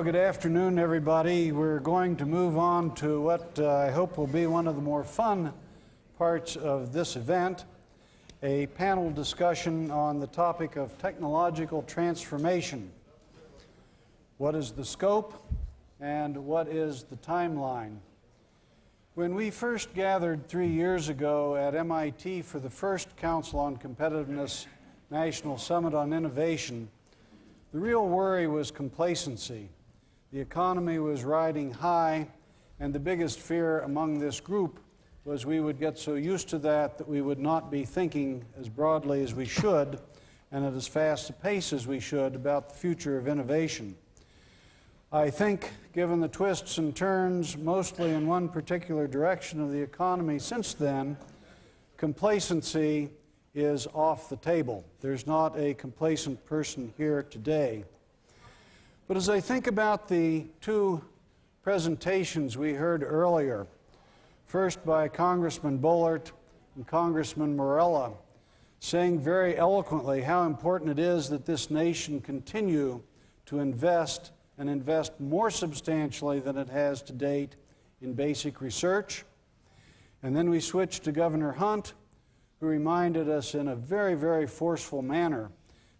Well, good afternoon, everybody. We're going to move on to what I hope will be one of the more fun parts of this event, a panel discussion on the topic of technological transformation. What is the scope and what is the timeline? When we first gathered 3 years ago at MIT for the first Council on Competitiveness National Summit on Innovation, the real worry was complacency. The economy was riding high, and the biggest fear among this group was we would get so used to that we would not be thinking as broadly as we should and at as fast a pace as we should about the future of innovation. I think, given the twists and turns, mostly in one particular direction of the economy since then, complacency is off the table. There's not a complacent person here today. But as I think about the two presentations we heard earlier, first by Congressman Bullard and Congressman Morella, saying very eloquently how important it is that this nation continue to invest and invest more substantially than it has to date in basic research. And then we switched to Governor Hunt, who reminded us in a very, very forceful manner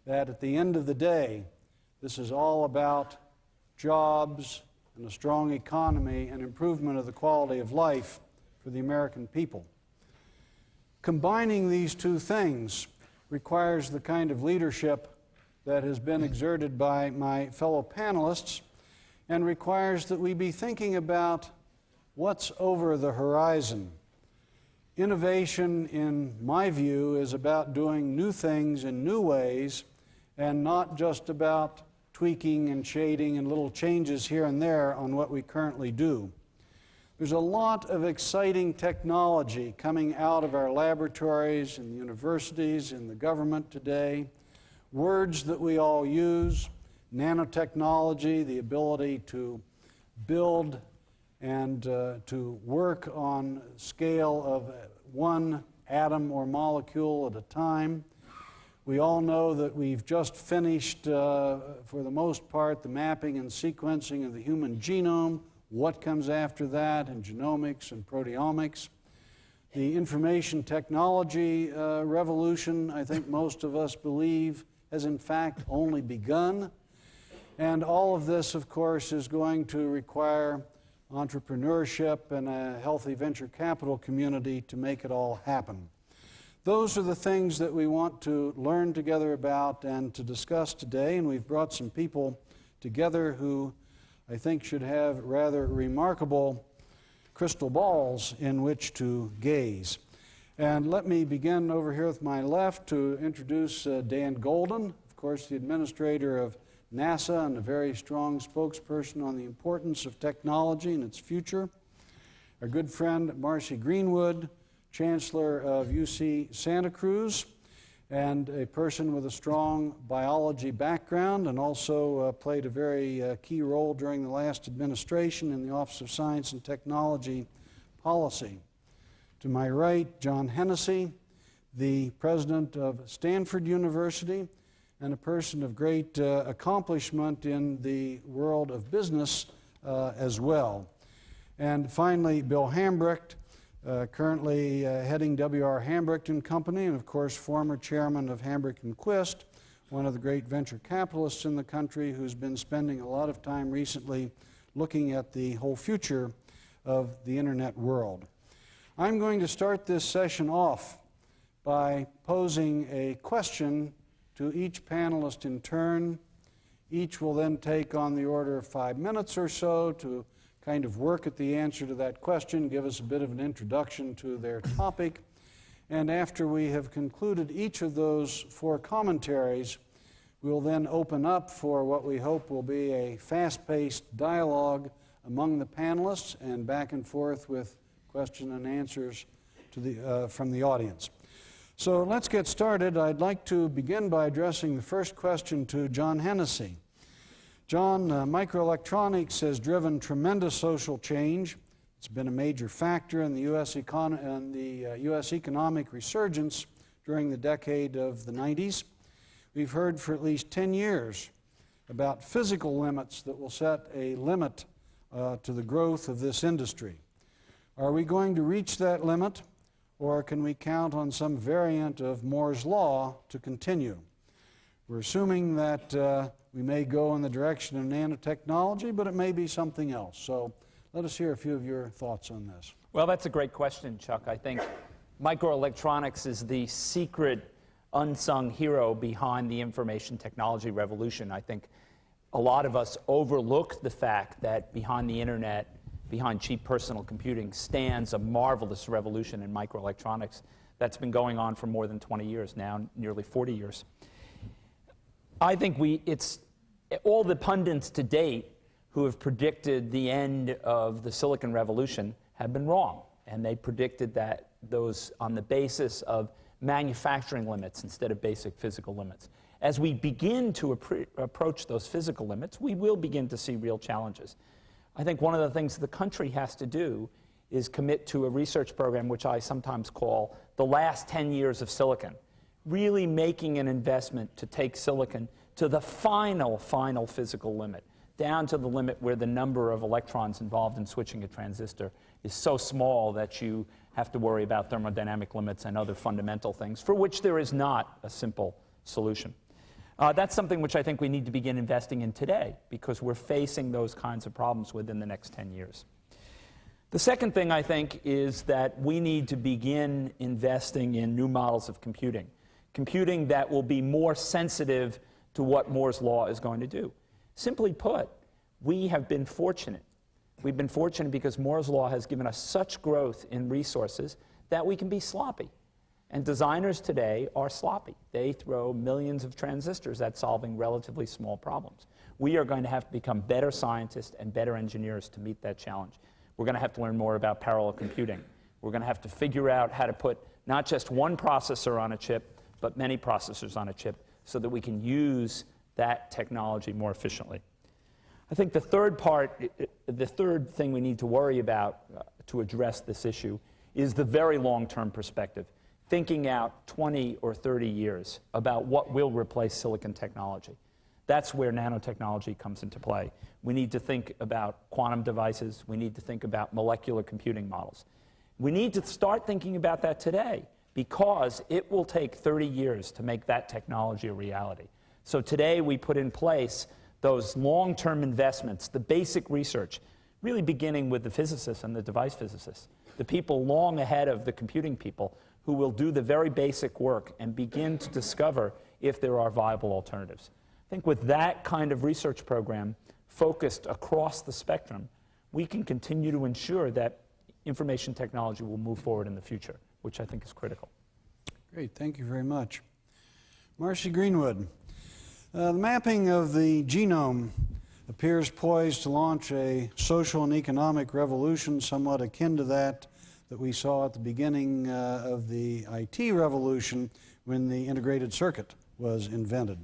that at the end of the day, this is all about jobs and a strong economy and improvement of the quality of life for the American people. Combining these two things requires the kind of leadership that has been exerted by my fellow panelists and requires that we be thinking about what's over the horizon. Innovation, in my view, is about doing new things in new ways and not just about tweaking and shading and little changes here and there on what we currently do. There's a lot of exciting technology coming out of our laboratories and universities and the government today. Words that we all use, nanotechnology, the ability to build and to work on a scale of one atom or molecule at a time. We all know that we've just finished, for the most part, the mapping and sequencing of the human genome. What comes after that in genomics and proteomics? The information technology revolution, I think most of us believe, has in fact only begun. And all of this, of course, is going to require entrepreneurship and a healthy venture capital community to make it all happen. Those are the things that we want to learn together about and to discuss today, and we've brought some people together who I think should have rather remarkable crystal balls in which to gaze. And let me begin over here with my left to introduce Dan Goldin, of course the administrator of NASA and a very strong spokesperson on the importance of technology and its future. Our good friend M.R.C. Greenwood, Chancellor of UC Santa Cruz, and a person with a strong biology background and also played a very key role during the last administration in the Office of Science and Technology Policy. To my right, John Hennessy, the president of Stanford University and a person of great accomplishment in the world of business as well. And finally, Bill Hambrecht, currently heading W.R. Hambrecht & Company, and of course former chairman of Hambrecht & Quist, one of the great venture capitalists in the country who's been spending a lot of time recently looking at the whole future of the internet world. I'm going to start this session off by posing a question to each panelist in turn. Each will then take on the order of 5 minutes or so to kind of work at the answer to that question, give us a bit of an introduction to their topic, and after we have concluded each of those 4 commentaries, we'll then open up for what we hope will be a fast-paced dialogue among the panelists and back and forth with question and answers to from the audience. So let's get started. I'd like to begin by addressing the first question to John Hennessy. John, microelectronics has driven tremendous social change. It's been a major factor in the U.S. economic resurgence during the decade of the 90s. We've heard for at least 10 years about physical limits that will set a limit to the growth of this industry. Are we going to reach that limit, or can we count on some variant of Moore's law to continue? We're assuming that we may go in the direction of nanotechnology, but it may be something else. So let us hear a few of your thoughts on this. Well, that's a great question, Chuck. I think microelectronics is the secret, unsung hero behind the information technology revolution. I think a lot of us overlook the fact that behind the internet, behind cheap personal computing, stands a marvelous revolution in microelectronics that's been going on for more than 20 years now, nearly 40 years. I think it's all the pundits to date who have predicted the end of the Silicon Revolution have been wrong. And they predicted that those on the basis of manufacturing limits instead of basic physical limits. As we begin to approach those physical limits, we will begin to see real challenges. I think one of the things the country has to do is commit to a research program which I sometimes call the last 10 years of silicon, really making an investment to take silicon to the final physical limit, down to the limit where the number of electrons involved in switching a transistor is so small that you have to worry about thermodynamic limits and other fundamental things for which there is not a simple solution. That's something which I think we need to begin investing in today because we're facing those kinds of problems within the next 10 years. The second thing I think is that we need to begin investing in new models of computing that will be more sensitive to what Moore's law is going to do. Simply put, we have been fortunate. We've been fortunate because Moore's law has given us such growth in resources that we can be sloppy. And designers today are sloppy. They throw millions of transistors at solving relatively small problems. We are going to have to become better scientists and better engineers to meet that challenge. We're going to have to learn more about parallel computing. We're going to have to figure out how to put not just one processor on a chip, but many processors on a chip so that we can use that technology more efficiently. I think the third thing we need to worry about to address this issue is the very long-term perspective, thinking out 20 or 30 years about what will replace silicon technology. That's where nanotechnology comes into play. We need to think about quantum devices. We need to think about molecular computing models. We need to start thinking about that today because it will take 30 years to make that technology a reality. So today we put in place those long-term investments, the basic research, really beginning with the physicists and the device physicists, the people long ahead of the computing people who will do the very basic work and begin to discover if there are viable alternatives. I think with that kind of research program focused across the spectrum, we can continue to ensure that information technology will move forward in the future, which I think is critical. Great, thank you very much. M.R.C. Greenwood. The mapping of the genome appears poised to launch a social and economic revolution somewhat akin to that we saw at the beginning of the IT revolution when the integrated circuit was invented.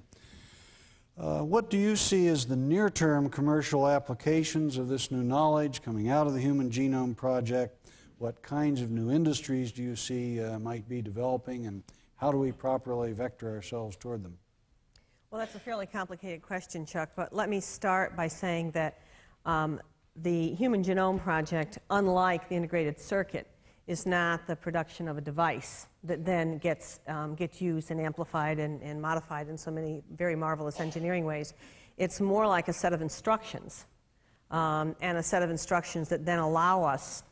What do you see as the near-term commercial applications of this new knowledge coming out of the Human Genome Project? What kinds of new industries do you see might be developing, and how do we properly vector ourselves toward them? Well, that's a fairly complicated question, Chuck, but let me start by saying that the Human Genome Project, unlike the integrated circuit, is not the production of a device that then gets used and amplified and modified in so many very marvelous engineering ways. It's more like a set of instructions, and a set of instructions that then allow us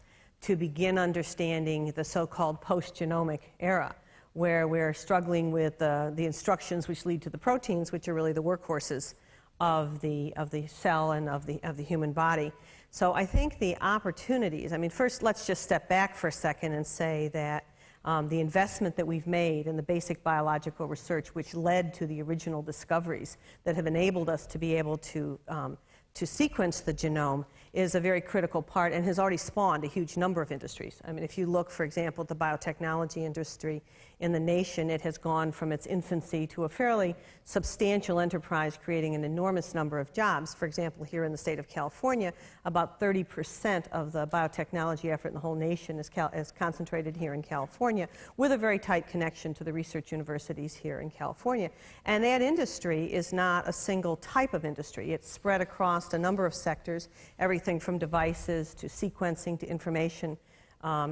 to begin understanding the so-called post-genomic era, where we're struggling with the instructions which lead to the proteins, which are really the workhorses of the cell and of the human body. So I think the opportunities, I mean, first let's just step back for a second and say that the investment that we've made in the basic biological research, which led to the original discoveries that have enabled us to be able to sequence the genome, is a very critical part and has already spawned a huge number of industries. I mean, if you look, for example, at the biotechnology industry in the nation, it has gone from its infancy to a fairly substantial enterprise, creating an enormous number of jobs. For example, here in the state of California, about 30% of the biotechnology effort in the whole nation is concentrated here in California, with a very tight connection to the research universities here in California. And that industry is not a single type of industry. It's spread across a number of sectors, everything from devices to sequencing to information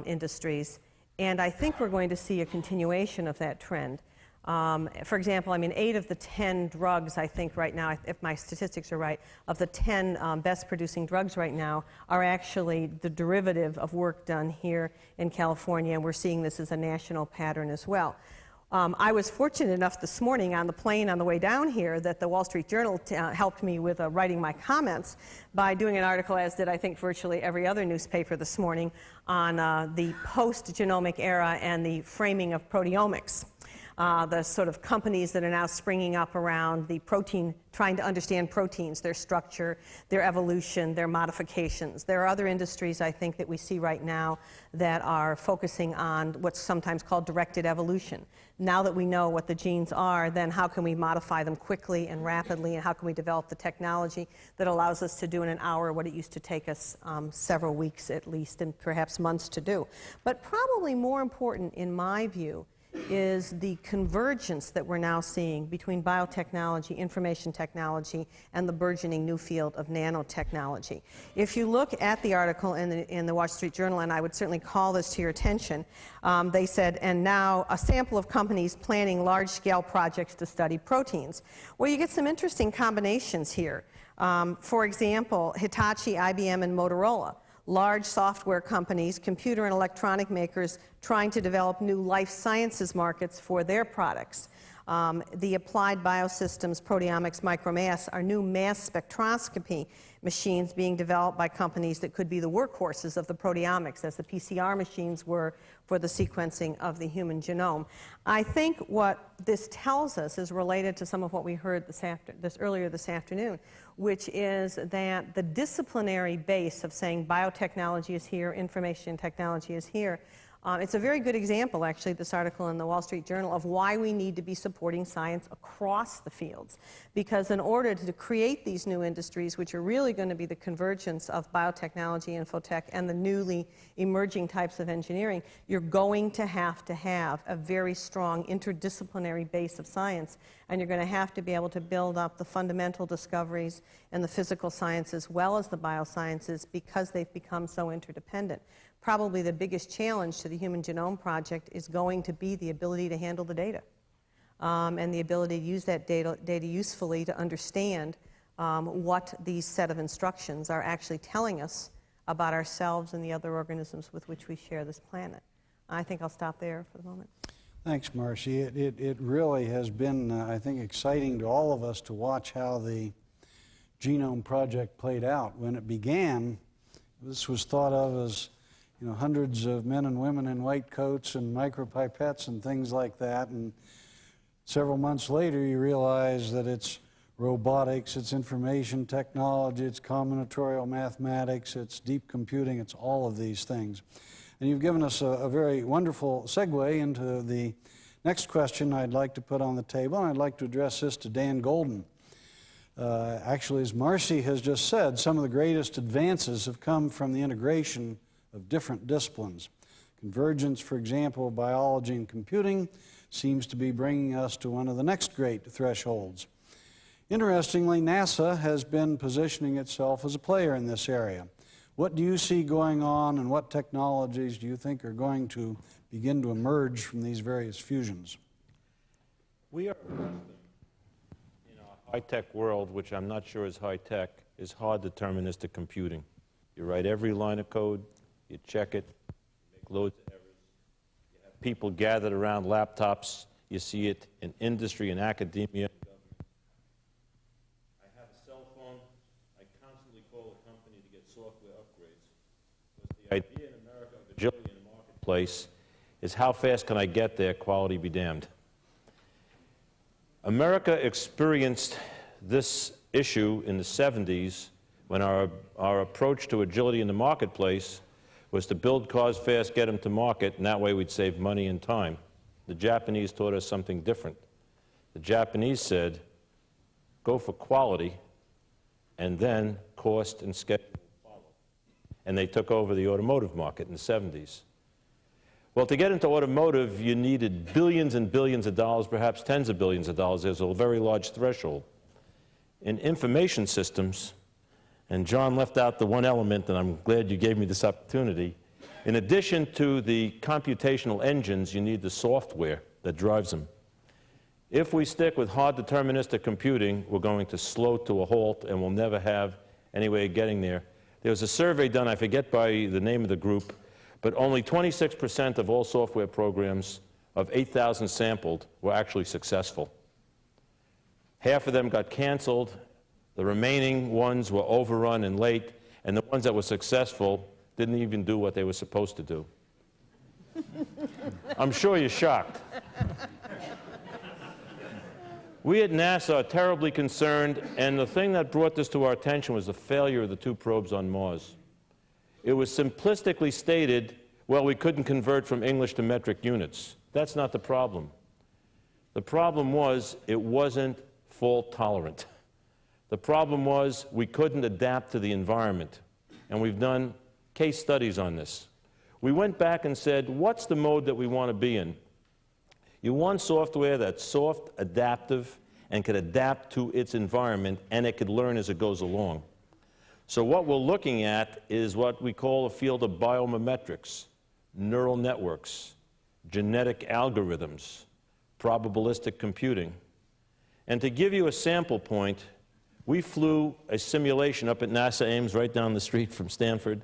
industries. And I think we're going to see a continuation of that trend. For example, I mean, 8 of the 10 drugs, I think right now, if my statistics are right, of the 10 best producing drugs right now are actually the derivative of work done here in California, and we're seeing this as a national pattern as well. I was fortunate enough this morning on the plane on the way down here that the Wall Street Journal helped me with writing my comments by doing an article, as did I think virtually every other newspaper this morning, on the post-genomic era and the framing of proteomics. The sort of companies that are now springing up around the protein, trying to understand proteins, their structure, their evolution, their modifications. There are other industries, I think, that we see right now that are focusing on what's sometimes called directed evolution. Now that we know what the genes are, then how can we modify them quickly and rapidly, and how can we develop the technology that allows us to do in an hour what it used to take us several weeks at least, and perhaps months to do. But probably more important, in my view, is the convergence that we're now seeing between biotechnology, information technology, and the burgeoning new field of nanotechnology. If you look at the article in the Wall Street Journal, and I would certainly call this to your attention, they said, and now a sample of companies planning large-scale projects to study proteins. Well, you get some interesting combinations here. For example, Hitachi, IBM, and Motorola. Large software companies, computer and electronic makers trying to develop new life sciences markets for their products. The Applied Biosystems Proteomics Micromass are new mass spectroscopy machines being developed by companies that could be the workhorses of the proteomics, as the PCR machines were for the sequencing of the human genome. I think what this tells us is related to some of what we heard earlier this afternoon, which is that the disciplinary base of saying biotechnology is here, information technology is here. It's a very good example, actually, this article in the Wall Street Journal, of why we need to be supporting science across the fields. Because in order to create these new industries, which are really going to be the convergence of biotechnology, infotech, and the newly emerging types of engineering, you're going to have a very strong interdisciplinary base of science. And you're going to have to be able to build up the fundamental discoveries in the physical science as well as the biosciences, because they've become so interdependent. Probably the biggest challenge to the Human Genome Project is going to be the ability to handle the data and the ability to use that data usefully to understand what these set of instructions are actually telling us about ourselves and the other organisms with which we share this planet. I think I'll stop there for the moment. Thanks, Marcy. It really has been, I think, exciting to all of us to watch how the Genome Project played out. When it began, this was thought of as hundreds of men and women in white coats and micropipettes and things like that. And several months later, you realize that it's robotics, it's information technology, it's combinatorial mathematics, it's deep computing, it's all of these things. And you've given us a very wonderful segue into the next question I'd like to put on the table, and I'd like to address this to Dan Goldin. Actually, as Marcy has just said, some of the greatest advances have come from the integration of different disciplines. Convergence, for example, of biology and computing seems to be bringing us to one of the next great thresholds. Interestingly, NASA has been positioning itself as a player in this area. What do you see going on, and what technologies do you think are going to begin to emerge from these various fusions? We are in a high-tech world, which I'm not sure is high-tech, is hard deterministic computing. You write every line of code, you check it, you make loads of errors. You have people gathered around laptops. You see it in industry and academia. I have a cell phone. I constantly call a company to get software upgrades. Because the idea in America of agility in the marketplace is how fast can I get there, quality be damned. America experienced this issue in the 70s when our approach to agility in the marketplace was to build cars fast, get them to market, and that way we'd save money and time. The Japanese taught us something different. The Japanese said, go for quality, and then cost and schedule follow. And they took over the automotive market in the 70s. Well, to get into automotive, you needed billions and billions of dollars, perhaps tens of billions of dollars. There's a very large threshold. In information systems, and John left out the one element, and I'm glad you gave me this opportunity. In addition to the computational engines, you need the software that drives them. If we stick with hard deterministic computing, we're going to slow to a halt, and we'll never have any way of getting there. There was a survey done, I forget by the name of the group, but only 26% of all software programs of 8,000 sampled were actually successful. Half of them got canceled. The remaining ones were overrun and late, and the ones that were successful didn't even do what they were supposed to do. I'm sure you're shocked. We at NASA are terribly concerned, and the thing that brought this to our attention was the failure of the 2 probes on Mars. It was simplistically stated, well, we couldn't convert from English to metric units. That's not the problem. The problem was it wasn't fault tolerant. The problem was we couldn't adapt to the environment, and we've done case studies on this. We went back and said, what's the mode that we want to be in? You want software that's soft, adaptive, and can adapt to its environment, and it could learn as it goes along. So what we're looking at is what we call a field of biomimetrics, neural networks, genetic algorithms, probabilistic computing. And to give you a sample point, we flew a simulation up at NASA Ames right down the street from Stanford,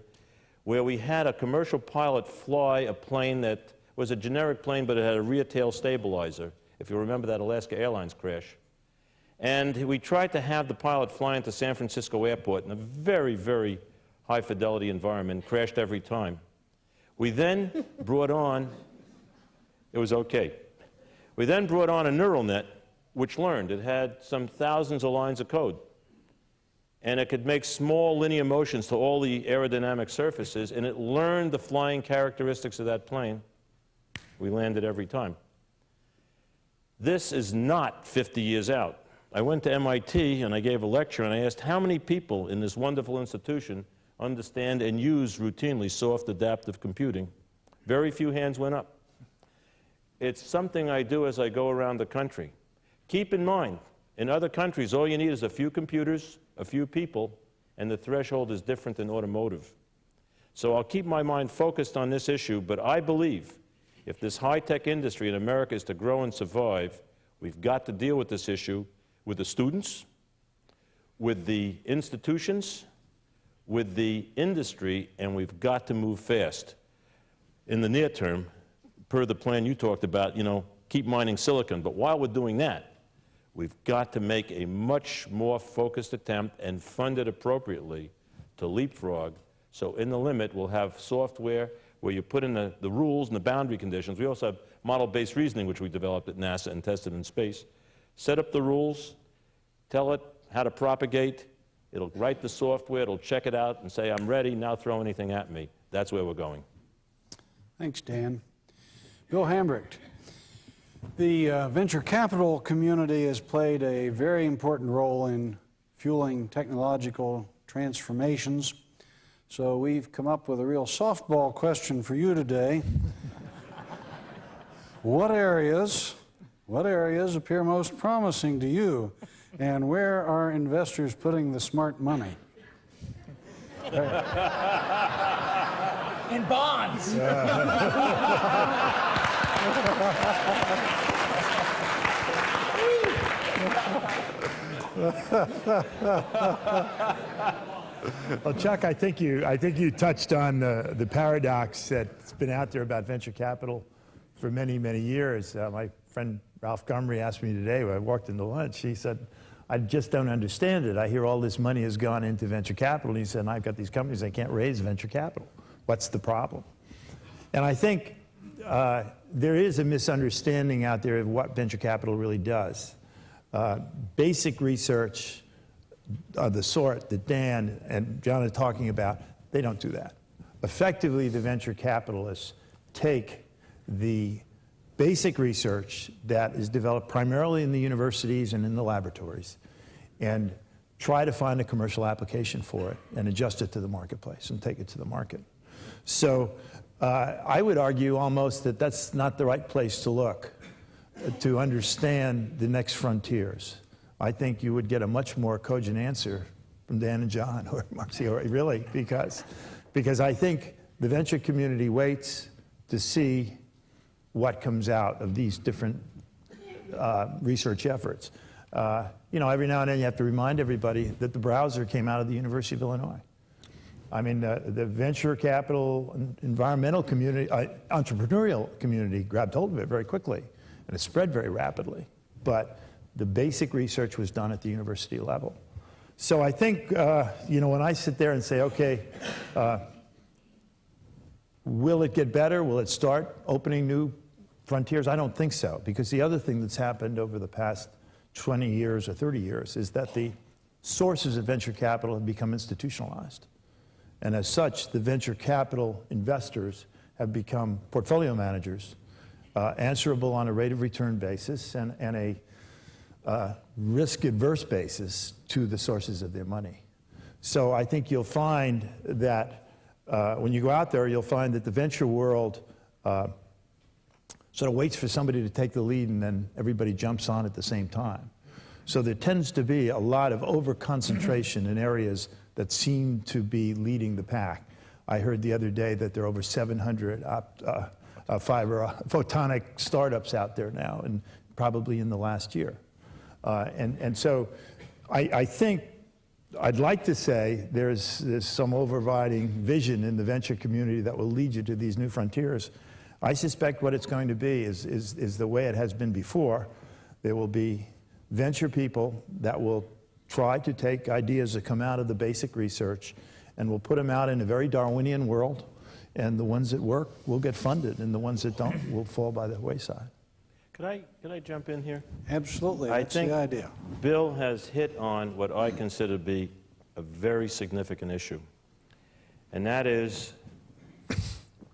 where we had a commercial pilot fly a plane that was a generic plane, but it had a rear tail stabilizer, if you remember that Alaska Airlines crash. And we tried to have the pilot fly into San Francisco Airport in a very, very high-fidelity environment, crashed every time. We then brought on, it was okay. We then brought on a neural net, which learned. It had some thousands of lines of code. And it could make small linear motions to all the aerodynamic surfaces, and it learned the flying characteristics of that plane. We landed every time. This is not 50 years out. I went to MIT and I gave a lecture and I asked how many people in this wonderful institution understand and use routinely soft adaptive computing. Very few hands went up. It's something I do as I go around the country. Keep in mind, in other countries, all you need is a few computers, a few people, and the threshold is different than automotive. So I'll keep my mind focused on this issue, but I believe if this high-tech industry in America is to grow and survive, we've got to deal with this issue with the students, with the institutions, with the industry, and we've got to move fast. In the near term, per the plan you talked about, keep mining silicon. But while we're doing that, we've got to make a much more focused attempt and fund it appropriately to leapfrog. So in the limit, we'll have software where you put in the rules and the boundary conditions. We also have model-based reasoning, which we developed at NASA and tested in space. Set up the rules, tell it how to propagate. It'll write the software, it'll check it out and say, I'm ready, now throw anything at me. That's where we're going. Thanks, Dan. Bill Hambrecht. The venture capital community has played a very important role in fueling technological transformations. So we've come up with a real softball question for you today. What areas appear most promising to you, and where are investors putting the smart money? In bonds. Well, Chuck, I think you touched on the paradox that's been out there about venture capital for many, many years. My friend Ralph Gomory asked me today when I walked into lunch, he said, I just don't understand it. I hear all this money has gone into venture capital. And he said, and I've got these companies that can't raise venture capital. What's the problem? And I think there is a misunderstanding out there of what venture capital really does. Basic research the sort that Dan and John are talking about, they don't do that. Effectively, the venture capitalists take the basic research that is developed primarily in the universities and in the laboratories and try to find a commercial application for it and adjust it to the marketplace and take it to the market. So I would argue almost that that's not the right place to look to understand the next frontiers. I think you would get a much more cogent answer from Dan and John or M.R.C. really, because I think the venture community waits to see what comes out of these different research efforts. You know, every now and then you have to remind everybody that the browser came out of the University of Illinois. I mean, the venture capital, environmental community, entrepreneurial community grabbed hold of it very quickly, and it spread very rapidly. But the basic research was done at the university level. So I think, you know, when I sit there and say, okay, will it get better? Will it start opening new frontiers? I don't think so, because the other thing that's happened over the past 20 years or 30 years is that the sources of venture capital have become institutionalized. And as such, the venture capital investors have become portfolio managers, answerable on a rate of return basis and a risk-adverse basis to the sources of their money. So I think you'll find that when you go out there, you'll find that the venture world sort of waits for somebody to take the lead and then everybody jumps on at the same time. So there tends to be a lot of over-concentration in areas that seem to be leading the pack. I heard the other day that there are over 700 fiber photonic startups out there now, and probably in the last year. And so I think, I'd like to say there's some overriding vision in the venture community that will lead you to these new frontiers. I suspect what it's going to be is the way it has been before. There will be venture people that will try to take ideas that come out of the basic research and will put them out in a very Darwinian world, and the ones that work will get funded, and the ones that don't will fall by the wayside. Could I jump in here? Absolutely, I that's think the idea. Bill has hit on what I consider to be a very significant issue, and that is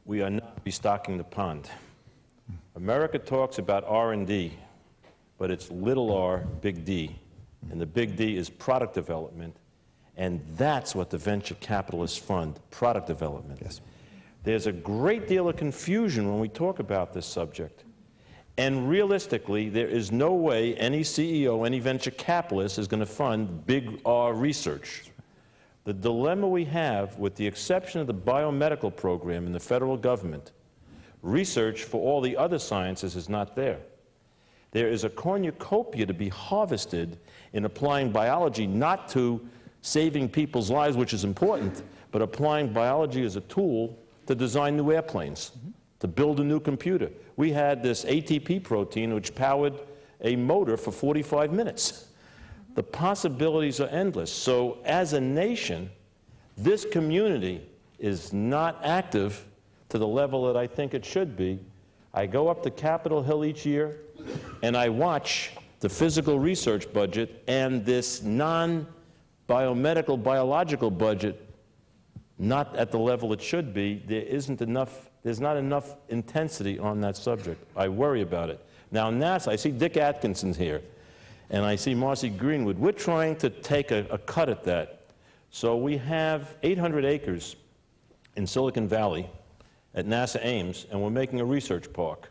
we are not restocking the pond. America talks about R&D, but it's little r, big D, and the big D is product development, and that's what the venture capitalists fund, product development. Yes. There's a great deal of confusion when we talk about this subject. And realistically, there is no way any CEO, any venture capitalist is going to fund big R research. The dilemma we have, with the exception of the biomedical program in the federal government, research for all the other sciences is not there. There is a cornucopia to be harvested in applying biology, not to saving people's lives, which is important, but applying biology as a tool to design new airplanes, to build a new computer. We had this ATP protein which powered a motor for 45 minutes. The possibilities are endless. So as a nation, this community is not active to the level that I think it should be. I go up to Capitol Hill each year and I watch the physical research budget and this non-biomedical, biological budget not at the level it should be. There's not enough intensity on that subject. I worry about it. Now NASA, I see Dick Atkinson's here, and I see M.R.C. Greenwood. We're trying to take a cut at that. So we have 800 acres in Silicon Valley at NASA Ames, and we're making a research park.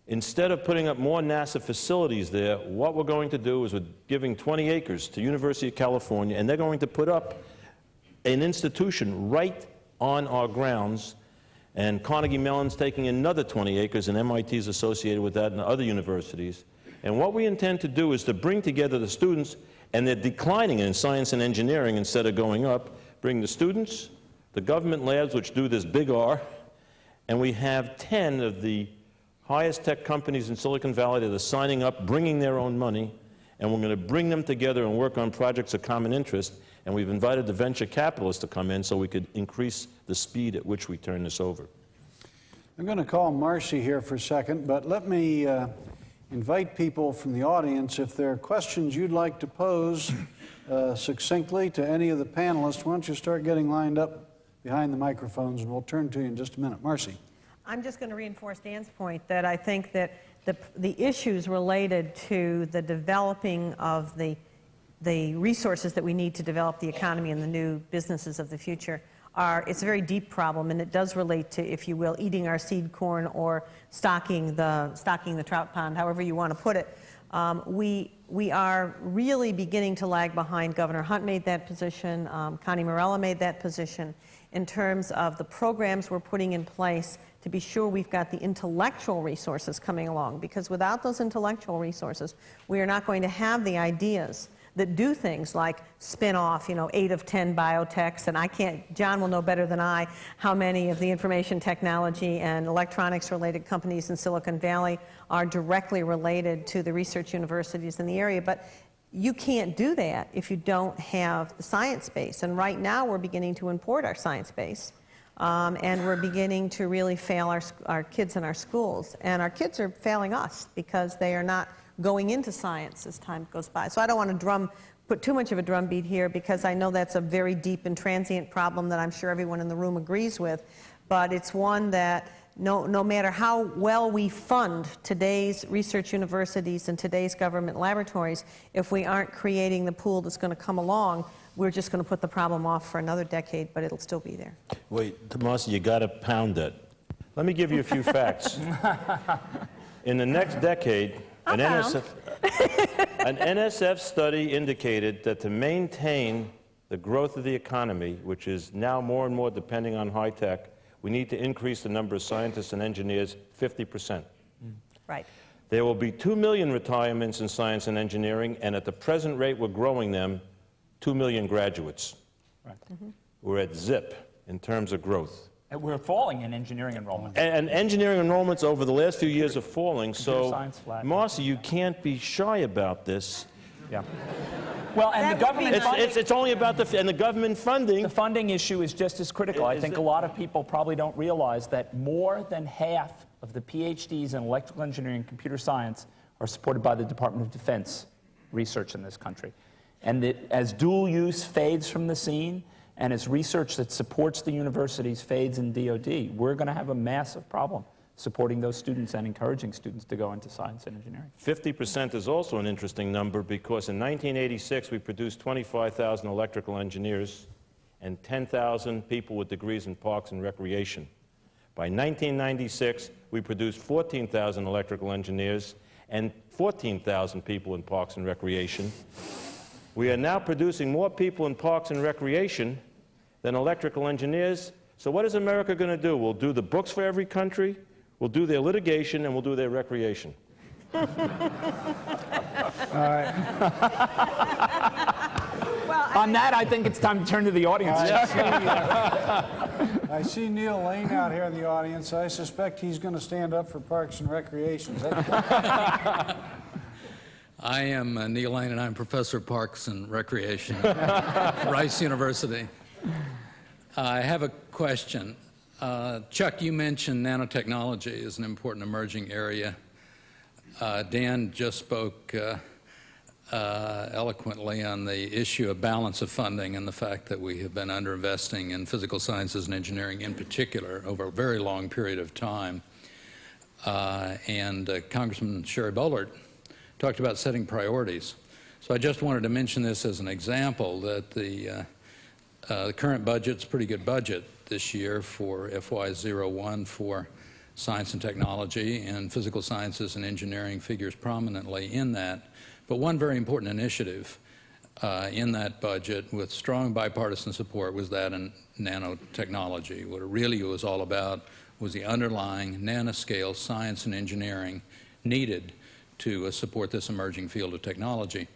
Instead of putting up more NASA facilities there, what we're going to do is we're giving 20 acres to University of California, and they're going to put up an institution right on our grounds, and Carnegie Mellon's taking another 20 acres, and MIT is associated with that, and other universities. And what we intend to do is to bring together the students, and they're declining in science and engineering instead of going up, bring the students, the government labs, which do this big R, and we have 10 of the highest tech companies in Silicon Valley that are signing up, bringing their own money, and we're going to bring them together and work on projects of common interest. And we've invited the venture capitalists to come in so we could increase the speed at which we turn this over. I'm going to call M.R.C. here for a second, but let me invite people from the audience, if there are questions you'd like to pose succinctly to any of the panelists, why don't you start getting lined up behind the microphones, and we'll turn to you in just a minute. M.R.C. I'm just going to reinforce Dan's point that I think that the issues related to the developing of the resources that we need to develop the economy and the new businesses of the future it's a very deep problem, and it does relate to, if you will, eating our seed corn or stocking the trout pond, however you want to put it. We are really beginning to lag behind. Governor Hunt made that position. Connie Morella made that position in terms of the programs we're putting in place to be sure we've got the intellectual resources coming along, because without those intellectual resources, we are not going to have the ideas that do things like spin off, 8 of 10 biotechs, and John will know better than I how many of the information technology and electronics related companies in Silicon Valley are directly related to the research universities in the area, but you can't do that if you don't have the science base, and right now we're beginning to import our science base. And we're beginning to really fail our kids in our schools, and our kids are failing us because they are not going into science as time goes by. So I don't want to put too much of a drumbeat here, because I know that's a very deep and transient problem that I'm sure everyone in the room agrees with, but it's one that no matter how well we fund today's research universities and today's government laboratories, if we aren't creating the pool that's going to come along, we're just going to put the problem off for another decade, but it'll still be there. Wait, M.R.C, you got to pound that. Let me give you a few facts. In the next decade, an NSF study indicated that to maintain the growth of the economy, which is now more and more depending on high tech, we need to increase the number of scientists and engineers 50%. Right. There will be 2 million retirements in science and engineering, and at the present rate we're growing them, 2 million graduates. Right. Mm-hmm. We're at zip in terms of growth. And we're falling in engineering enrollment. And engineering enrollments over the last few years are falling, so science flat. M.R.C, you can't be shy about this. Yeah. Well, and the government funding, it's only about the government funding. The funding issue is just as critical. I think a lot of people probably don't realize that more than half of the PhDs in electrical engineering and computer science are supported by the Department of Defense research in this country. And that as dual use fades from the scene, and as research that supports the universities fades in DoD, we're going to have a massive problem supporting those students and encouraging students to go into science and engineering. 50% is also an interesting number, because in 1986 we produced 25,000 electrical engineers and 10,000 people with degrees in parks and recreation. By 1996 we produced 14,000 electrical engineers and 14,000 people in parks and recreation. We are now producing more people in parks and recreation than electrical engineers. So what is America going to do? We'll do the books for every country, we'll do their litigation, and we'll do their recreation. All right. On that, I think it's time to turn to the audience. I see Neal Lane out here in the audience. I suspect he's going to stand up for parks and recreation. Is that I am Neal Lane, and I'm professor of parks and recreation at Rice University. I have a question. Chuck, you mentioned nanotechnology as an important emerging area. Dan just spoke eloquently on the issue of balance of funding and the fact that we have been underinvesting in physical sciences and engineering in particular over a very long period of time. Congressman Sherry Boehlert talked about setting priorities. So I just wanted to mention this as an example that the current budget's a pretty good budget this year for FY01 for science and technology, and physical sciences and engineering figures prominently in that. But one very important initiative in that budget with strong bipartisan support was that in nanotechnology. What it really was all about was the underlying nanoscale science and engineering needed to support this emerging field of technology.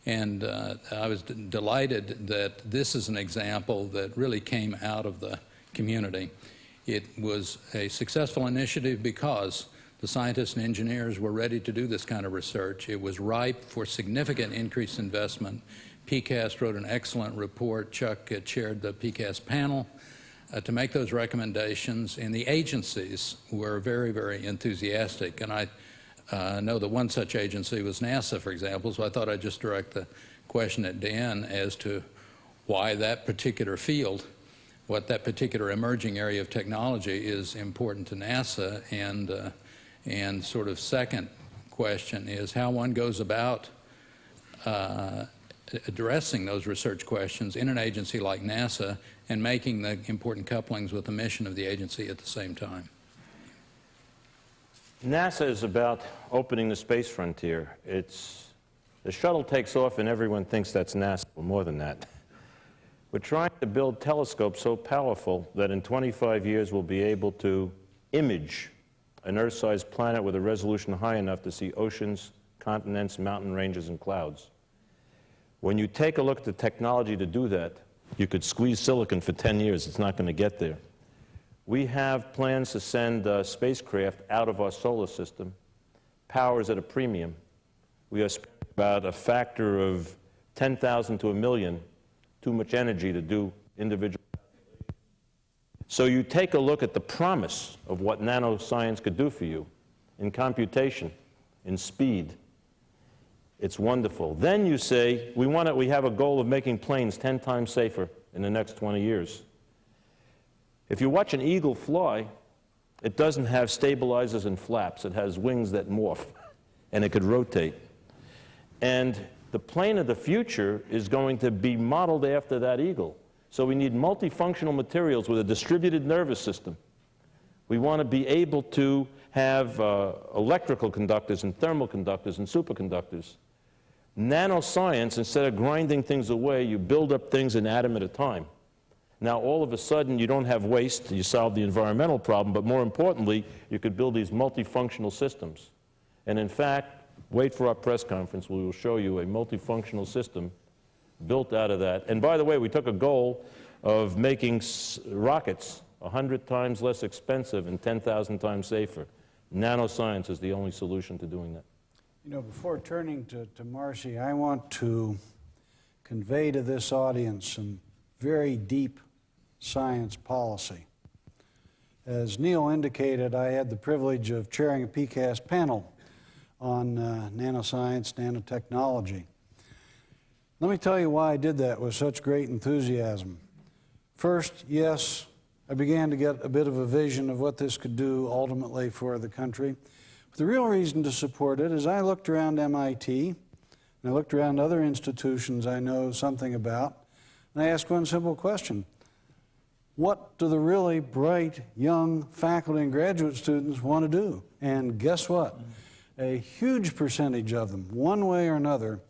And I was delighted that this is an example that really came out of the community. It was a successful initiative because the scientists and engineers were ready to do this kind of research. It was ripe for significant increased investment. PCAST wrote an excellent report. Chuck chaired the PCAST panel to make those recommendations, and the agencies were very, very enthusiastic. And I I know that one such agency was NASA, for example, so I thought I'd just direct the question at Dan as to why that particular field, what that particular emerging area of technology is important to NASA, and sort of second question is how one goes about addressing those research questions in an agency like NASA and making the important couplings with the mission of the agency at the same time. NASA is about opening the space frontier. The shuttle takes off and everyone thinks that's NASA, or more than that. We're trying to build telescopes so powerful that in 25 years we'll be able to image an Earth-sized planet with a resolution high enough to see oceans, continents, mountain ranges, and clouds. When you take a look at the technology to do that, you could squeeze silicon for 10 years. It's not going to get there. We have plans to send spacecraft out of our solar system. Power is at a premium. We are spending about a factor of 10,000 to 1,000,000, too much energy to do individual calculations. So you take a look at the promise of what nanoscience could do for you in computation, in speed. It's wonderful. Then you say, we have a goal of making planes 10 times safer in the next 20 years. If you watch an eagle fly, it doesn't have stabilizers and flaps. It has wings that morph, and it could rotate. And the plane of the future is going to be modeled after that eagle. So we need multifunctional materials with a distributed nervous system. We want to be able to have electrical conductors and thermal conductors and superconductors. Nanoscience, instead of grinding things away, you build up things an atom at a time. Now, all of a sudden, you don't have waste. You solve the environmental problem, but more importantly, you could build these multifunctional systems. And in fact, wait for our press conference. We will show you a multifunctional system built out of that. And by the way, we took a goal of making rockets 100 times less expensive and 10,000 times safer. Nanoscience is the only solution to doing that. You know, before turning to M.R.C, I want to convey to this audience some very deep science policy. As Neal indicated, I had the privilege of chairing a PCAST panel on nanoscience, nanotechnology. Let me tell you why I did that with such great enthusiasm. First, yes, I began to get a bit of a vision of what this could do ultimately for the country. But the real reason to support it is I looked around MIT, and I looked around other institutions I know something about, and I asked one simple question. What do the really bright, young faculty and graduate students want to do? And guess what? A huge percentage of them, one way or another,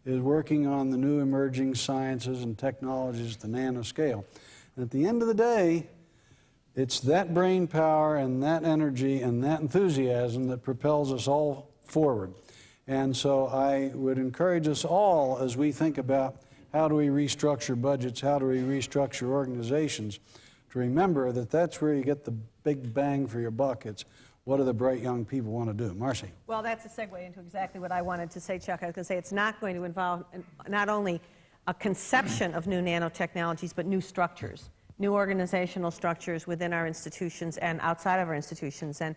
is working on the new emerging sciences and technologies at the nanoscale. And at the end of the day, it's that brain power and that energy and that enthusiasm that propels us all forward. And so I would encourage us all, as we think about how do we restructure budgets, how do we restructure organizations, to remember that that's where you get the big bang for your buck. It's what do the bright young people want to do? M.R.C. Well, that's a segue into exactly what I wanted to say, Chuck. I was going to say it's not going to involve not only a conception of new nanotechnologies, but new structures, new organizational structures within our institutions and outside of our institutions. And,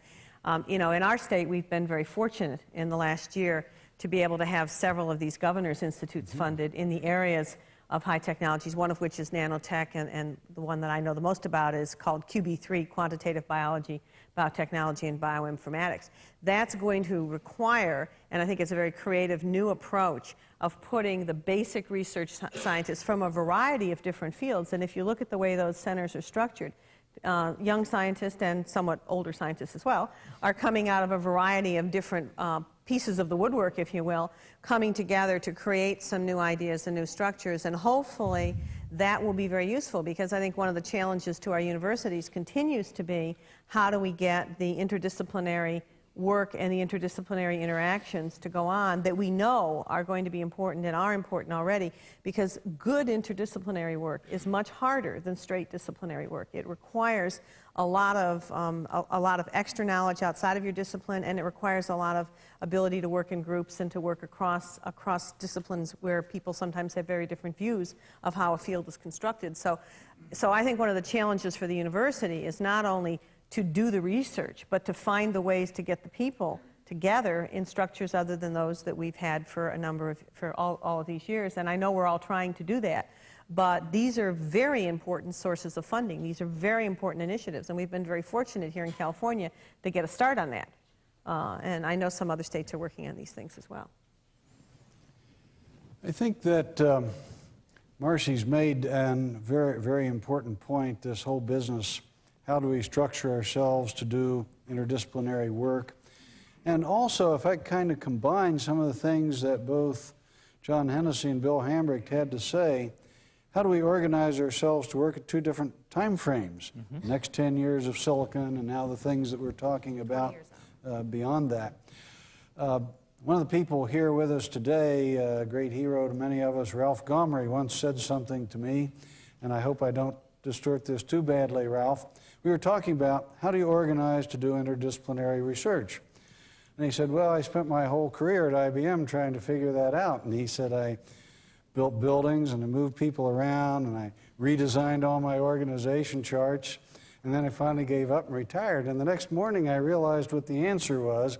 you know, in our state, we've been very fortunate in the last year to be able to have several of these governors' institutes funded in the areas of high technologies, one of which is nanotech, and the one that I know the most about is called QB3, Quantitative Biology, Biotechnology, and Bioinformatics. That's going to require, and I think it's a very creative new approach, of putting the basic research scientists from a variety of different fields. And if you look at the way those centers are structured, young scientists and somewhat older scientists as well are coming out of a variety of different pieces of the woodwork, if you will, coming together to create some new ideas and new structures. And hopefully that will be very useful, because I think one of the challenges to our universities continues to be how do we get the interdisciplinary work and the interdisciplinary interactions to go on that we know are going to be important and are important already, because good interdisciplinary work is much harder than straight disciplinary work. It requires a lot of extra knowledge outside of your discipline, and it requires a lot of ability to work in groups and to work across disciplines where people sometimes have very different views of how a field is constructed. So I think one of the challenges for the university is not only to do the research, but to find the ways to get the people together in structures other than those that we've had for all of these years. And I know we're all trying to do that. But these are very important sources of funding. These are very important initiatives, and we've been very fortunate here in California to get a start on that. And I know some other states are working on these things as well. I think that Marcy's made a very, very important point, this whole business. How do we structure ourselves to do interdisciplinary work? And also, if I kind of combine some of the things that both John Hennessy and Bill Hambrecht had to say, how do we organize ourselves to work at two different time frames? Mm-hmm. Next 10 years of silicon, and now the things that we're talking about beyond that. One of the people here with us today, a great hero to many of us, Ralph Gomory, once said something to me, and I hope I don't distort this too badly, Ralph. We were talking about how do you organize to do interdisciplinary research? And he said, well, I spent my whole career at IBM trying to figure that out. And he said, I built buildings and I moved people around and I redesigned all my organization charts, and then I finally gave up and retired. And the next morning I realized what the answer was,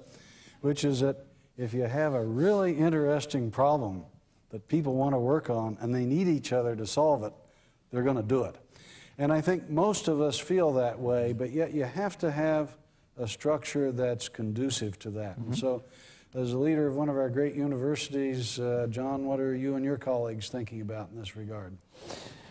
which is that if you have a really interesting problem that people want to work on and they need each other to solve it, they're going to do it. And I think most of us feel that way, but yet you have to have a structure that's conducive to that. Mm-hmm. And so, as a leader of one of our great universities, John, what are you and your colleagues thinking about in this regard?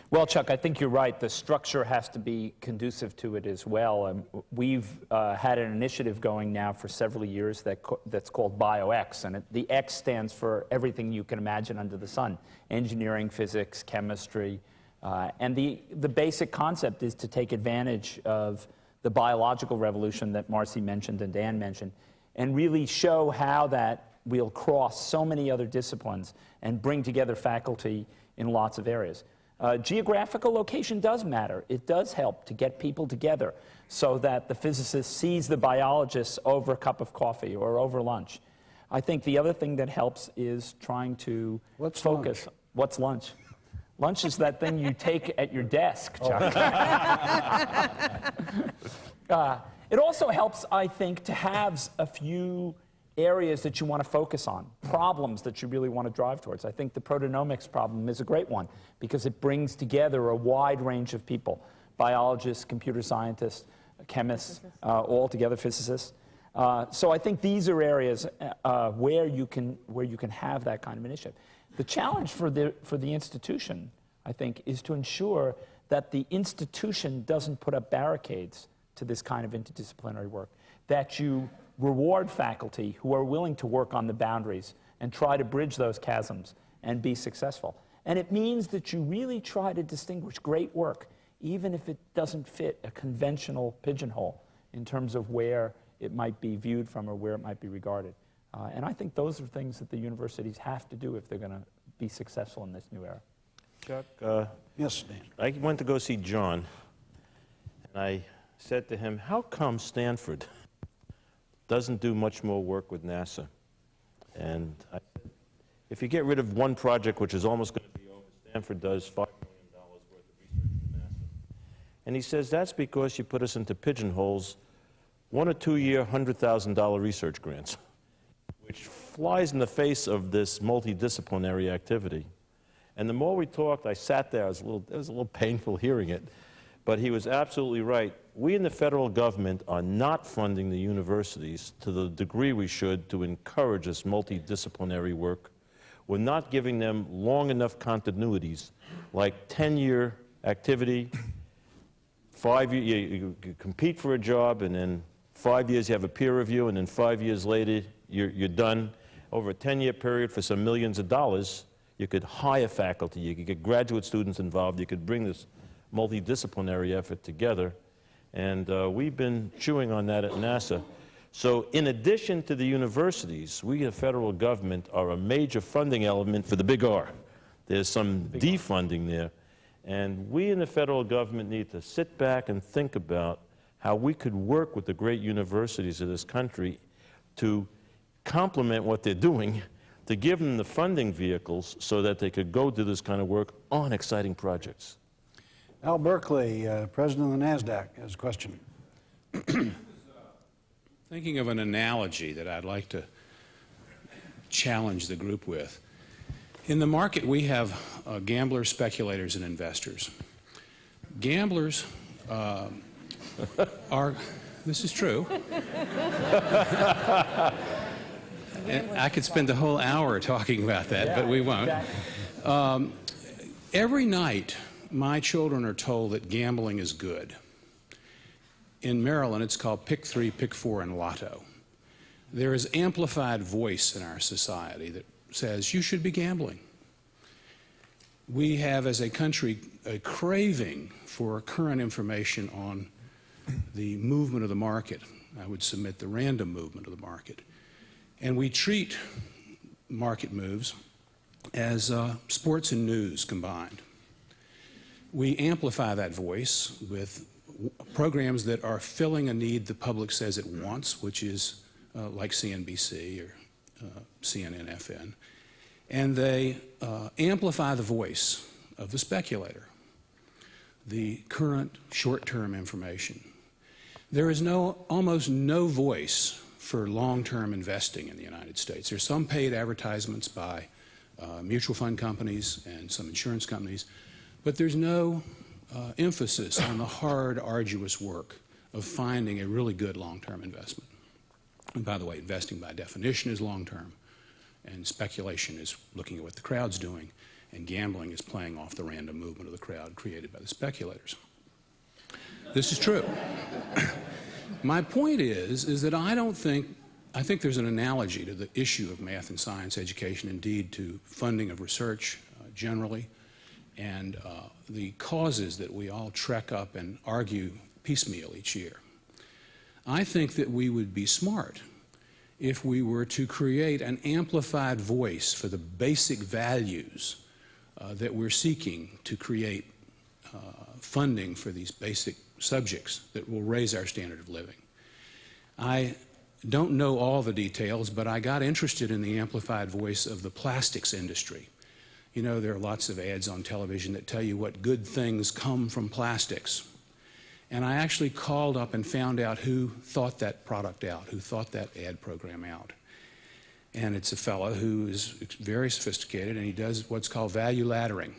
Well, Chuck, I think you're right. The structure has to be conducive to it as well. We've had an initiative going now for several years that's called BioX, and the X stands for everything you can imagine under the sun: engineering, physics, chemistry. And the basic concept is to take advantage of the biological revolution that M.R.C. mentioned and Dan mentioned, and really show how that will cross so many other disciplines and bring together faculty in lots of areas. Geographical location does matter. It does help to get people together so that the physicist sees the biologists over a cup of coffee or over lunch. I think the other thing that helps is trying to focus. Lunch? What's lunch? Lunch is that thing you take at your desk, Chuck. It also helps, I think, to have a few areas that you want to focus on, problems that you really want to drive towards. I think the proteomics problem is a great one because it brings together a wide range of people: biologists, computer scientists, chemists, all together, physicists. So I think these are areas where you can have that kind of initiative. The challenge for the institution, I think, is to ensure that the institution doesn't put up barricades to this kind of interdisciplinary work, that you reward faculty who are willing to work on the boundaries and try to bridge those chasms and be successful. And it means that you really try to distinguish great work, even if it doesn't fit a conventional pigeonhole in terms of where it might be viewed from or where it might be regarded. And I think those are things that the universities have to do if they're going to be successful in this new era. Chuck, Yes, Dan. I went to go see John, and I said to him, how come Stanford doesn't do much more work with NASA? And I said, if you get rid of one project, which is almost going to be over, Stanford does $5 million worth of research with NASA. And he says, that's because you put us into pigeonholes, 1 or 2 year, $100,000 research grants, which flies in the face of this multidisciplinary activity. And the more we talked, I sat there, it was a little painful hearing it, but he was absolutely right. We in the federal government are not funding the universities to the degree we should to encourage this multidisciplinary work. We're not giving them long enough continuities, like 10-year activity, 5 years, you compete for a job, and then 5 years you have a peer review, and then 5 years later you're done. Over a 10-year period for some millions of dollars, you could hire faculty, you could get graduate students involved, you could bring this multidisciplinary effort together. And we've been chewing on that at NASA. So in addition to the universities, we, the federal government, are a major funding element for the big R. There's some defunding there. And we in the federal government need to sit back and think about how we could work with the great universities of this country to complement what they're doing, to give them the funding vehicles so that they could go do this kind of work on exciting projects. Al Berkeley, president of the Nasdaq, has a question. thinking of an analogy that I'd like to challenge the group with. In the market, we have gamblers, speculators, and investors. Gamblers are, this is true. I could spend a whole hour talking about that, but we won't. Every night, my children are told that gambling is good. In Maryland, it's called pick 3, pick 4, and lotto. There is amplified voice in our society that says you should be gambling. We have, as a country, a craving for current information on the movement of the market. I would submit the random movement of the market. And we treat market moves as sports and news combined. We amplify that voice with programs that are filling a need the public says it wants, which is like CNBC or CNN-FN. And they amplify the voice of the speculator, the current short-term information. There is almost no voice for long-term investing in the United States. There's some paid advertisements by mutual fund companies and some insurance companies, but there's no emphasis on the hard, arduous work of finding a really good long-term investment. And by the way, investing by definition is long-term, and speculation is looking at what the crowd's doing, and gambling is playing off the random movement of the crowd created by the speculators. This is true. My point is that I think there's an analogy to the issue of math and science education, indeed to funding of research generally, and the causes that we all trek up and argue piecemeal each year. I think that we would be smart if we were to create an amplified voice for the basic values that we're seeking to create funding for these basic subjects that will raise our standard of living. I don't know all the details, but I got interested in the amplified voice of the plastics industry. You know, there are lots of ads on television that tell you what good things come from plastics. And I actually called up and found out who thought that product out, who thought that ad program out. And it's a fellow who is very sophisticated, and he does what's called value laddering.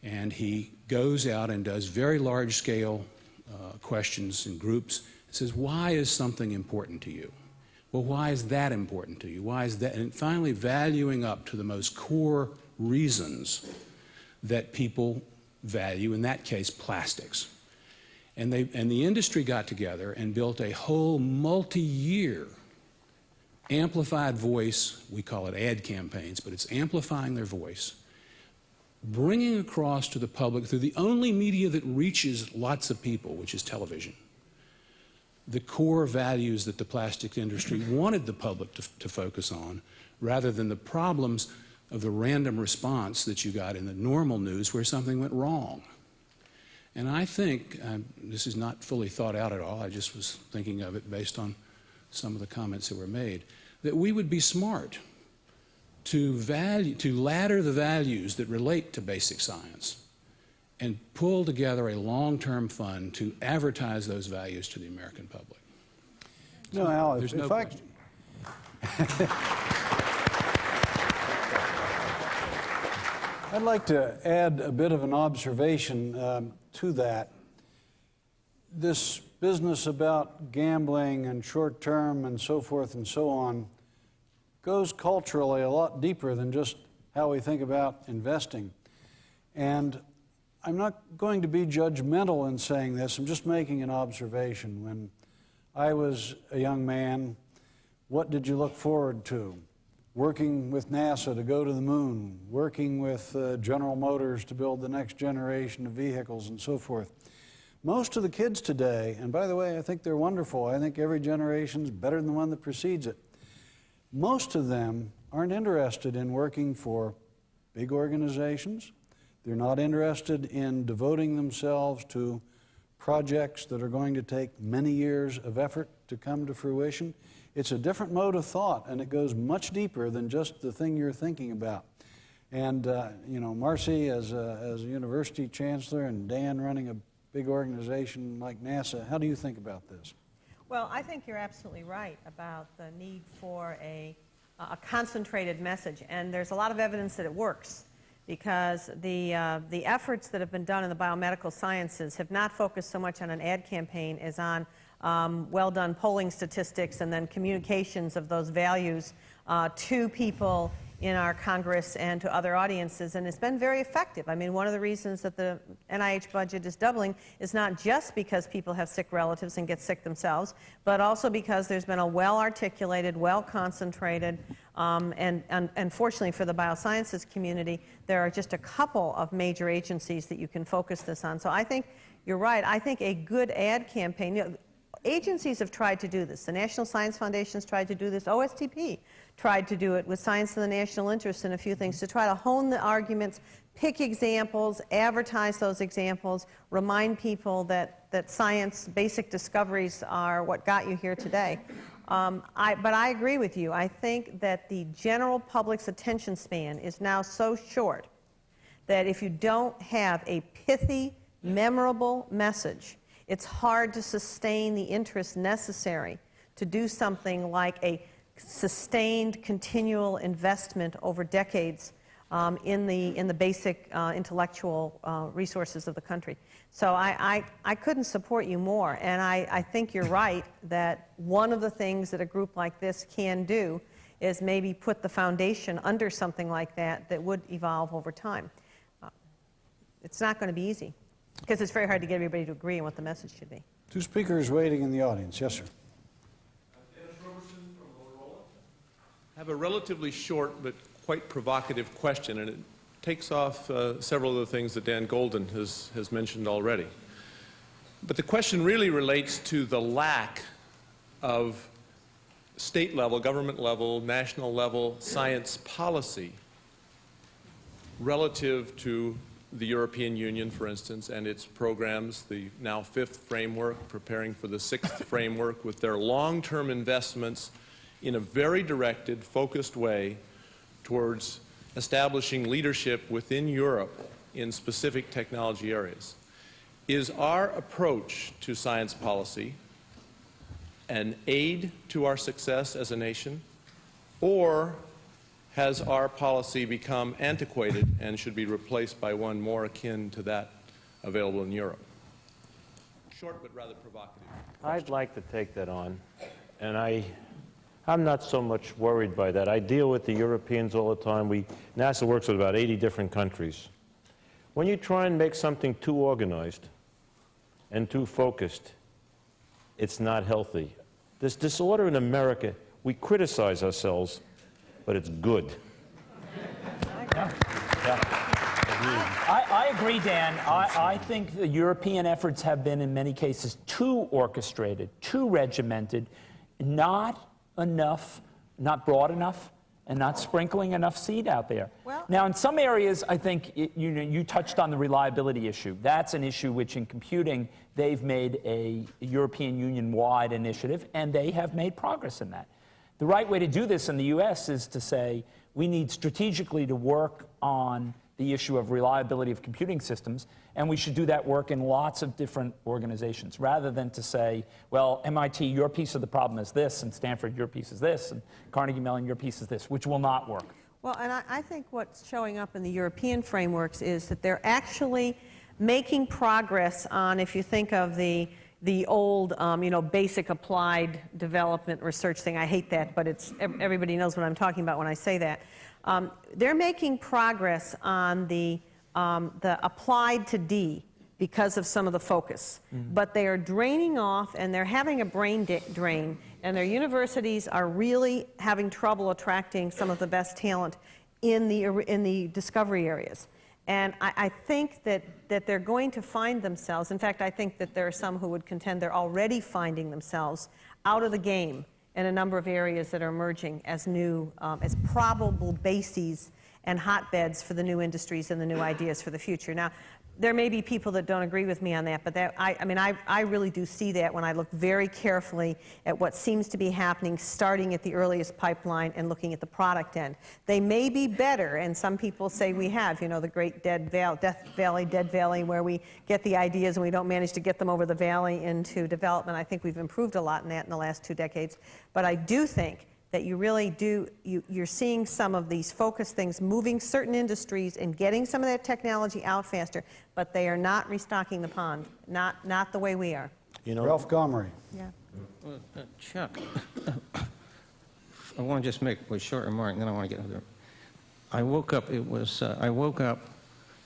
And he goes out and does very large-scale questions in groups. It says, why is something important to you? Well, why is that important to you? Why is that? And finally valuing up to the most core reasons that people value, in that case, plastics. And the industry got together and built a whole multi-year amplified voice. We call it ad campaigns, but it's amplifying their voice, bringing across to the public through the only media that reaches lots of people, which is television, the core values that the plastic industry wanted the public to focus on, rather than the problems of the random response that you got in the normal news where something went wrong. And I think, this is not fully thought out at all, I just was thinking of it based on some of the comments that were made, that we would be smart to ladder the values that relate to basic science and pull together a long-term fund to advertise those values to the American public. No, Al, There's no question. I'd like to add a bit of an observation to that. This business about gambling and short-term and so forth and so on goes culturally a lot deeper than just how we think about investing. And I'm not going to be judgmental in saying this, I'm just making an observation. When I was a young man, what did you look forward to? Working with NASA to go to the moon, working with General Motors to build the next generation of vehicles and so forth. Most of the kids today, and by the way, I think they're wonderful. I think every generation's better than the one that precedes it. Most of them aren't interested in working for big organizations. They're not interested in devoting themselves to projects that are going to take many years of effort to come to fruition. It's a different mode of thought, and it goes much deeper than just the thing you're thinking about. And, you know, M.R.C. as a university chancellor and Dan running a big organization like NASA, how do you think about this? Well, I think you're absolutely right about the need for a concentrated message, and there's a lot of evidence that it works, because the efforts that have been done in the biomedical sciences have not focused so much on an ad campaign as on well-done polling statistics and then communications of those values to people in our Congress and to other audiences, and it's been very effective. I mean, one of the reasons that the NIH budget is doubling is not just because people have sick relatives and get sick themselves, but also because there's been a well-articulated, well-concentrated, and fortunately for the biosciences community, there are just a couple of major agencies that you can focus this on. So I think you're right. I think a good ad campaign, you know, agencies have tried to do this. The National Science Foundation's tried to do this. OSTP tried to do it with Science of the National Interest and a few things to try to hone the arguments, pick examples, advertise those examples, remind people that science, basic discoveries are what got you here today. But I agree with you. I think that the general public's attention span is now so short that if you don't have a pithy, memorable message, it's hard to sustain the interest necessary to do something like a sustained, continual investment over decades in the basic intellectual resources of the country. So I couldn't support you more, and I think you're right that one of the things that a group like this can do is maybe put the foundation under something like that that would evolve over time. It's not going to be easy, because it's very hard to get everybody to agree on what the message should be. Two speakers waiting in the audience. Yes, sir. I have a relatively short but quite provocative question, and it takes off several of the things that Dan Goldin has mentioned already. But the question really relates to the lack of state level, government level, national level science policy relative to the European Union, for instance, and its programs, the now 5th framework, preparing for the 6th framework, with their long-term investments in a very directed, focused way towards establishing leadership within Europe in specific technology areas. Is our approach to science policy an aid to our success as a nation, or has our policy become antiquated and should be replaced by one more akin to that available in Europe? Short but rather provocative question. I'd like to take that on, and I'm not so much worried by that. I deal with the Europeans all the time. NASA works with about 80 different countries. When you try and make something too organized and too focused, it's not healthy. This disorder in America, we criticize ourselves, but it's good. I agree, Dan. I think the European efforts have been, in many cases, too orchestrated, too regimented, not enough, not broad enough, and not sprinkling enough seed out there. Well, now, in some areas, I think you touched on the reliability issue. That's an issue which, in computing, they've made a European Union-wide initiative, and they have made progress in that. The right way to do this in the U.S. is to say we need strategically to work on the issue of reliability of computing systems, and we should do that work in lots of different organizations, rather than to say, well, MIT, your piece of the problem is this, and Stanford, your piece is this, and Carnegie Mellon, your piece is this, which will not work. Well, and I think what's showing up in the European frameworks is that they're actually making progress on, if you think of the old, basic applied development research thing. I hate that, but everybody knows what I'm talking about when I say that. They're making progress on the applied to D because of some of the focus. Mm-hmm. But they are draining off, and they're having a brain drain, and their universities are really having trouble attracting some of the best talent in the discovery areas. And I think that they're going to find themselves, in fact, I think that there are some who would contend they're already finding themselves out of the game in a number of areas that are emerging as new, as probable bases and hotbeds for the new industries and the new ideas for the future. Now, there may be people that don't agree with me on that, but that, I mean, I really do see that when I look very carefully at what seems to be happening, starting at the earliest pipeline and looking at the product end. They may be better, and some people say we have, you know, the great dead valley, where we get the ideas and we don't manage to get them over the valley into development. I think we've improved a lot in that in the last 2 decades. But I do think that you really do, you're seeing some of these focus things moving certain industries and getting some of that technology out faster, but they are not restocking the pond, not the way we are. You know, Ralph Gomory. Yeah. Well, Chuck, I want to just make a short remark, and then I want to get into it. I woke up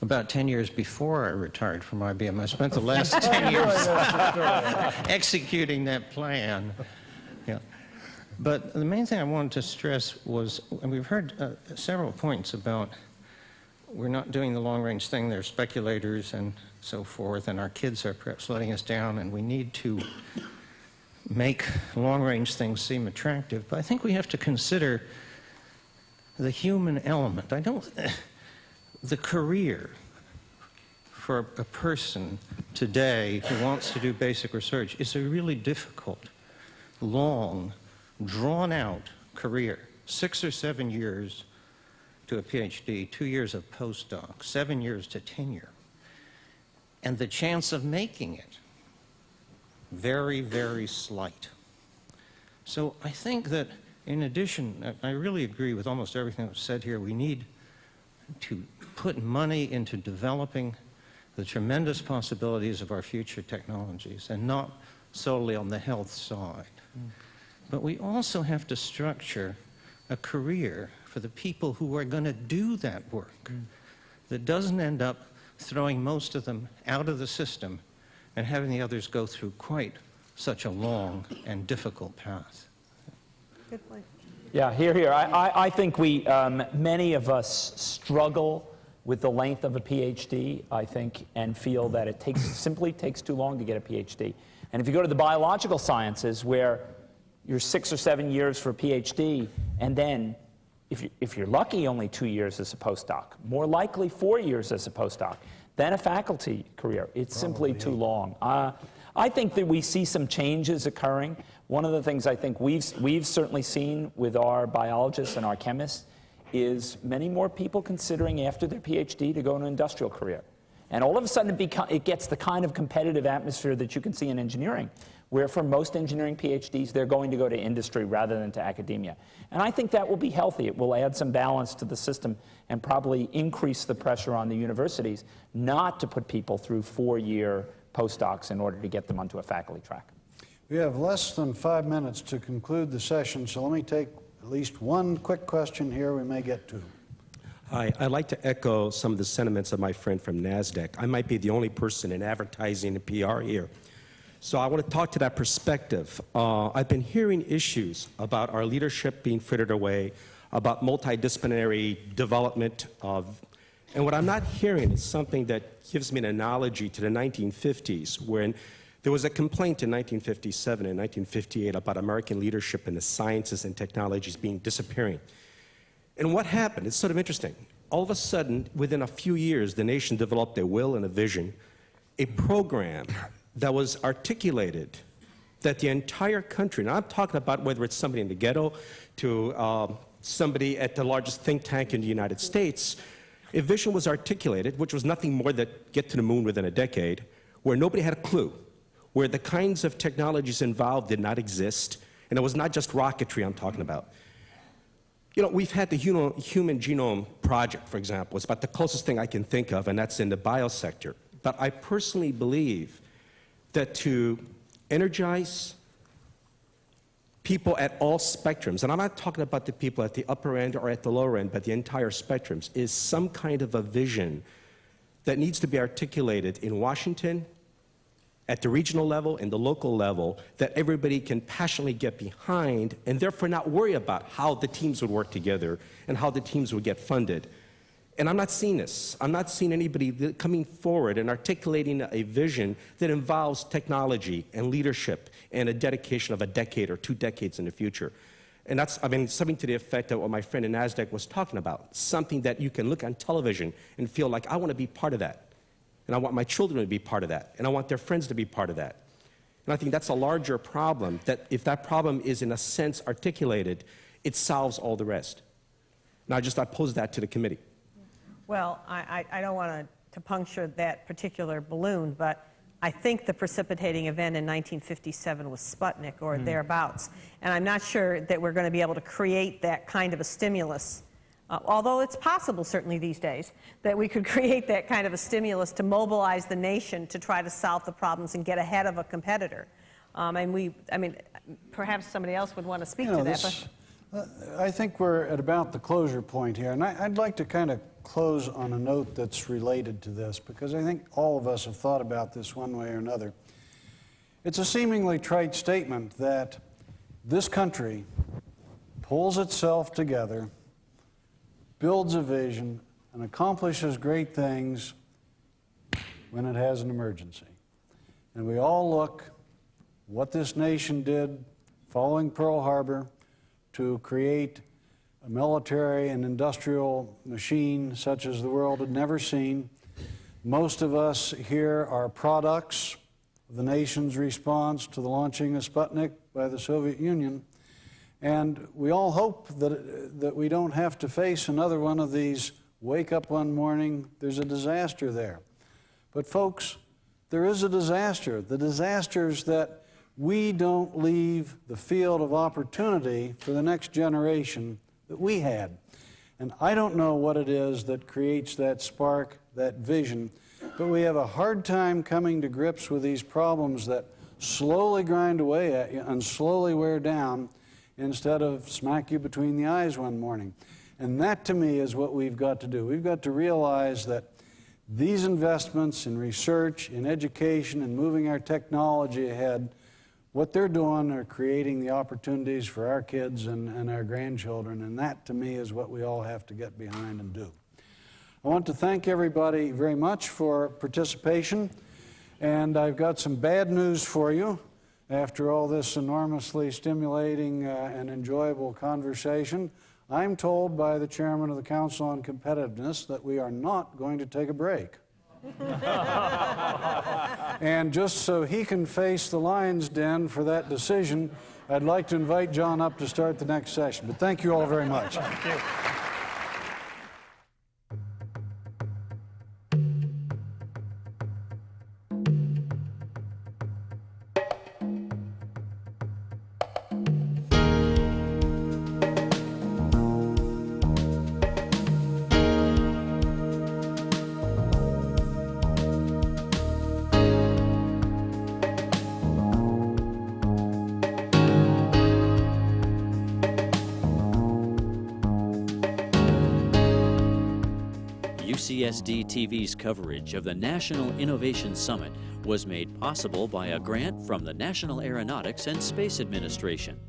about 10 years before I retired from IBM. I spent the last 10 years executing that plan. Yeah. But the main thing I wanted to stress was, and we've heard several points about we're not doing the long-range thing, they're speculators and so forth, and our kids are perhaps letting us down, and we need to make long-range things seem attractive. But I think we have to consider the human element. The career for a person today who wants to do basic research is a really difficult, long, drawn-out career. 6 or 7 years to a PhD, 2 years of postdoc, 7 years to tenure. And the chance of making it, very, very slight. So I think that in addition, I really agree with almost everything that was said here. We need to put money into developing the tremendous possibilities of our future technologies, and not solely on the health side. But we also have to structure a career for the people who are going to do that work that doesn't end up throwing most of them out of the system and having the others go through quite such a long and difficult path. Good point. Yeah, here. I think many of us struggle with the length of a PhD, I think, and feel that it simply takes too long to get a PhD. And if you go to the biological sciences, where you're 6 or 7 years for a PhD, and then, if you're lucky, only 2 years as a postdoc, more likely 4 years as a postdoc, then a faculty career. It's simply too long. I think that we see some changes occurring. One of the things I think we've certainly seen with our biologists and our chemists is many more people considering after their PhD to go into an industrial career. And all of a sudden it gets the kind of competitive atmosphere that you can see in engineering, where for most engineering PhDs, they're going to go to industry rather than to academia. And I think that will be healthy. It will add some balance to the system and probably increase the pressure on the universities not to put people through 4-year postdocs in order to get them onto a faculty track. We have less than 5 minutes to conclude the session, so let me take at least one quick question here. We may get to. Hi, I'd like to echo some of the sentiments of my friend from Nasdaq. I might be the only person in advertising and PR here. So I want to talk to that perspective. I've been hearing issues about our leadership being frittered away, about multidisciplinary development and what I'm not hearing is something that gives me an analogy to the 1950s, when there was a complaint in 1957 and 1958 about American leadership in the sciences and technologies disappearing. And what happened? It's sort of interesting. All of a sudden, within a few years, the nation developed a will and a vision, a program that was articulated that the entire country, and I'm talking about whether it's somebody in the ghetto to somebody at the largest think tank in the United States, a vision was articulated, which was nothing more than get to the moon within a decade, where nobody had a clue, where the kinds of technologies involved did not exist, and it was not just rocketry I'm talking about. You know, we've had the Human Genome Project, for example. It's about the closest thing I can think of, and that's in the biosector. But I personally believe that to energize people at all spectrums, and I'm not talking about the people at the upper end or at the lower end, but the entire spectrums, is some kind of a vision that needs to be articulated in Washington, at the regional level and the local level, that everybody can passionately get behind, and therefore not worry about how the teams would work together and how the teams would get funded. And I'm not seeing this. I'm not seeing anybody coming forward and articulating a vision that involves technology and leadership and a dedication of a decade or 2 decades in the future. And that's, I mean, something to the effect of what my friend in Nasdaq was talking about, something that you can look on television and feel like, I want to be part of that. And I want my children to be part of that. And I want their friends to be part of that. And I think that's a larger problem, that if that problem is in a sense articulated, it solves all the rest. Now I pose that to the committee. Well, I don't want to puncture that particular balloon, but I think the precipitating event in 1957 was Sputnik or thereabouts. And I'm not sure that we're going to be able to create that kind of a stimulus, although it's possible certainly these days, that we could create that kind of a stimulus to mobilize the nation to try to solve the problems and get ahead of a competitor. Perhaps somebody else would want to speak to that. I think we're at about the closure point here, and I'd like to kind of close on a note that's related to this, because I think all of us have thought about this one way or another. It's a seemingly trite statement that this country pulls itself together, builds a vision, and accomplishes great things when it has an emergency. And we all look what this nation did following Pearl Harbor to create a military and industrial machine such as the world had never seen. Most of us here are products of the nation's response to the launching of Sputnik by the Soviet Union. And we all hope that we don't have to face another one of these, wake up one morning, there's a disaster there. But folks, there is a disaster. The disaster is that we don't leave the field of opportunity for the next generation that we had. And I don't know what it is that creates that spark, that vision, but we have a hard time coming to grips with these problems that slowly grind away at you and slowly wear down instead of smack you between the eyes one morning. And that, to me, is what we've got to do. We've got to realize that these investments in research, in education, and moving our technology ahead, what they're doing are creating the opportunities for our kids and our grandchildren, and that, to me, is what we all have to get behind and do. I want to thank everybody very much for participation, and I've got some bad news for you. After all this enormously stimulating and enjoyable conversation, I'm told by the chairman of the Council on Competitiveness that we are not going to take a break. And just so he can face the lion's den for that decision, I'd like to invite John up to start the next session. But thank you all very much. Thank you. UCSD TV's coverage of the National Innovation Summit was made possible by a grant from the National Aeronautics and Space Administration.